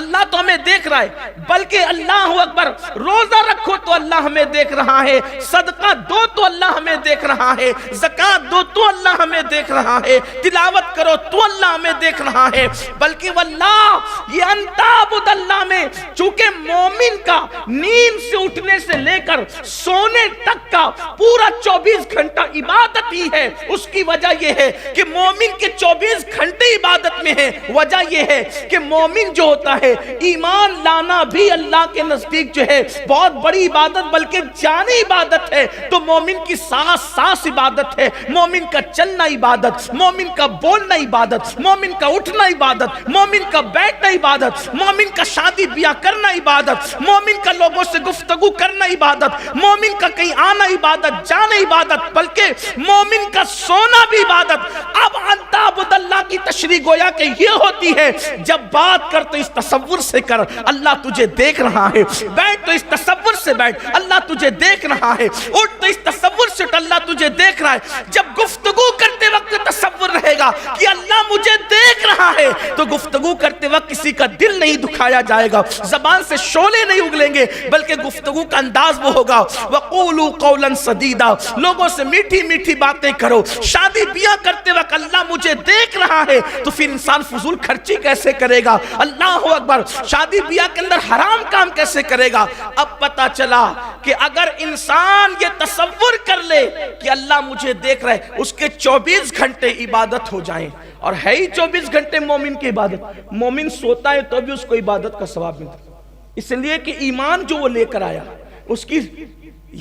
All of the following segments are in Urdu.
اللہ تو ہمیں دیکھ رہا ہے، بلکہ اللہ اکبر روزہ رکھو تو اللہ ہمیں دیکھ رہا ہے، صدقہ دو تو اللہ ہمیں دیکھ رہا ہے، زکوٰۃ دو تو اللہ ہمیں دیکھ رہا ہے، تلاوت کرو تو اللہ ہمیں دیکھ رہا ہے، بلکہ واللہ یہ انتعبد اللہ میں چونکہ مومن کا نیند سے اٹھنے سے لے کر سونے تک کا پورا 24 گھنٹہ عبادت ہی ہے۔ اس کی وجہ یہ ہے کہ مومن کے 24 گھنٹے عبادت میں ہے۔ وجہ یہ ہے کہ مومن جو ہوتا ہے ایمان لانا بھی اللہ کے نزدیک جو ہے بہت بڑی عبادت بلکہ جانی عبادت ہے۔ تو مومن کی سانس سانس عبادت ہے، مومن کا چلنا عبادت، مومن کا بولنا عبادت، مومن کا اٹھنا عبادت، مومن کا بیٹھنا عبادت، مومن کا شادی بیاہ کرنا عبادت، مومن کا لوگوں سے گفتگو کرنا عبادت، مومن کا کہیں آنا عبادت، جانا عبادت، بلکہ مومن کا سونا بھی عبادت۔ اب انتعبد اللہ کی تشریح گویا کہ یہ ہوتی ہے جب بات کر تو اس تصور سے کر اللہ تجھے دیکھ رہا ہے، بیٹھ تو اس تصور سے بیٹھ اللہ تجھے دیکھ رہا ہے، اٹھ تو اس تصور سے اٹھ اللہ تجھے دیکھ رہا ہے۔ جب گفتگو کرتے وقت تصور رہے گا کہ اللہ مجھے دیکھ رہا ہے تو گفتگو کرتے وقت کسی کا دل نہیں دکھایا جائے گا، زبان سے شعلے نہیں اگلیں گے، بلکہ گفتگو کا انداز وہ ہوگا وَقُولُوا قَوْلًا سَدِيدًا، لوگوں سے میٹھی میٹھی باتیں کرو۔ شادی بیاہ کرتے وقت اللہ مجھے دیکھ رہا ہے تو پھر انسان فضول خرچی کیسے کرے گا؟ اللہ اکبر، شادی بیاہ کے اندر حرام کام کیسے کرے گا؟ اب پتا چلا کہ اگر انسان یہ تصور کر لے کہ اللہ مجھے دیکھ رہا ہے، اس کے 24 گھنٹے عبادت ہو جائیں، اور ہے ہی 24 گھنٹے مومن کی عبادت۔ مومن سوتا ہے تو بھی اس کو عبادت کا ثواب ملتا ہے، اس لیے کہ ایمان جو وہ لے کر آیا اس کی،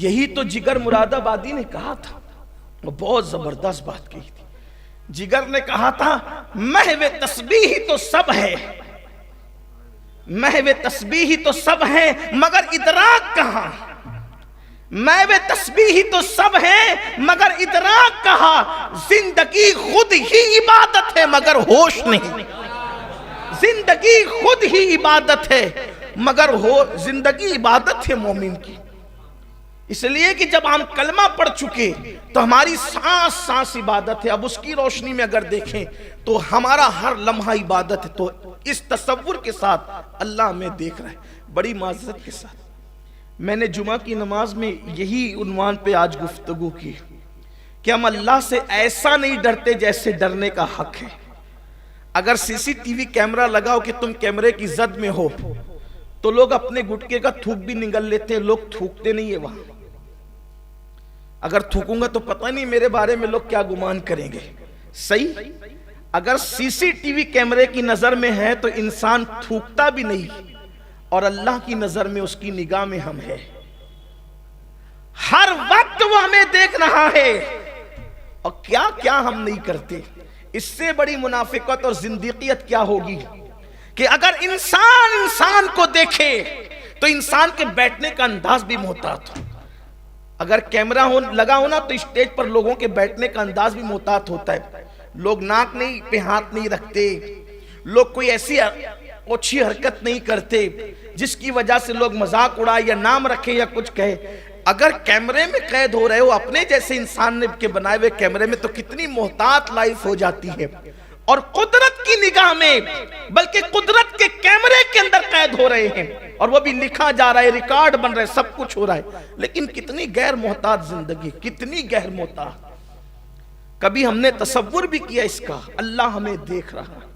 یہی تو جگر مراد آبادی نے کہا تھا، وہ بہت زبردست بات کہی تھی۔ جگر نے کہا تھا محو تسبیح تو سب ہے، محو تسبیح تو سب ہے مگر ادراک کہاں، محو تسبیح تو سب ہے مگر ادراک کہاں، زندگی خود ہی عبادت ہے مگر ہوش نہیں، زندگی خود ہی عبادت ہے مگر زندگی عبادت ہے مومن کی۔ اس لیے کہ جب ہم کلمہ پڑھ چکے تو ہماری سانس سانس عبادت ہے۔ اب اس کی روشنی میں اگر دیکھیں تو ہمارا ہر لمحہ عبادت ہے۔ تو اس تصور کے ساتھ اللہ ہمیں دیکھ رہا ہے۔ بڑی معذرت کے ساتھ میں نے جمعہ کی نماز میں یہی عنوان پہ آج گفتگو کی کہ ہم اللہ سے ایسا نہیں ڈرتے جیسے ڈرنے کا حق ہے۔ اگر سی سی ٹی وی کیمرہ لگاؤ کہ تم کیمرے کی زد میں ہو تو لوگ اپنے گٹکے کا تھوک بھی نگل لیتے ہیں، لوگ تھوکتے نہیں ہیں وہاں۔ اگر تھوکوں گا تو پتہ نہیں میرے بارے میں لوگ کیا گمان کریں گے، صحیح؟ اگر سی سی ٹی وی کیمرے کی نظر میں ہے تو انسان تھوکتا بھی نہیں، اور اللہ کی نظر میں اس کی نگاہ میں ہم ہے، ہر وقت وہ ہمیں دیکھ رہا ہے، اور کیا کیا ہم نہیں کرتے۔ اس سے بڑی منافقت اور زندیقیت کیا ہوگی کہ اگر انسان کو دیکھے تو انسان کے بیٹھنے کا انداز بھی محتاط ہو۔ اگر کیمرہ لگا ہونا تو اسٹیج پر لوگوں کے بیٹھنے کا انداز بھی محتاط ہوتا ہے، لوگ ناک نہیں پہ ہاتھ نہیں رکھتے، لوگ کوئی ایسی اچھی حرکت نہیں کرتے جس کی وجہ سے لوگ مذاق اڑائے یا نام رکھے یا کچھ کہے۔ اگر کیمرے میں قید ہو رہے ہو اپنے جیسے انسان کے بنائے ہوئے کیمرے میں تو کتنی محتاط لائف ہو جاتی ہے، اور قدرت کی نگاہ میں بلکہ قدرت کے کیمرے کے اندر قید ہو رہے ہیں، اور وہ بھی لکھا جا رہا ہے، ریکارڈ بن رہے، سب کچھ ہو رہا ہے، لیکن کتنی غیر محتاط زندگی، کتنی غیر محتاط۔ کبھی ہم نے تصور بھی کیا اس کا؟ اللہ ہمیں دیکھ رہا ہے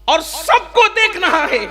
اور سب کو دیکھ رہا ہے۔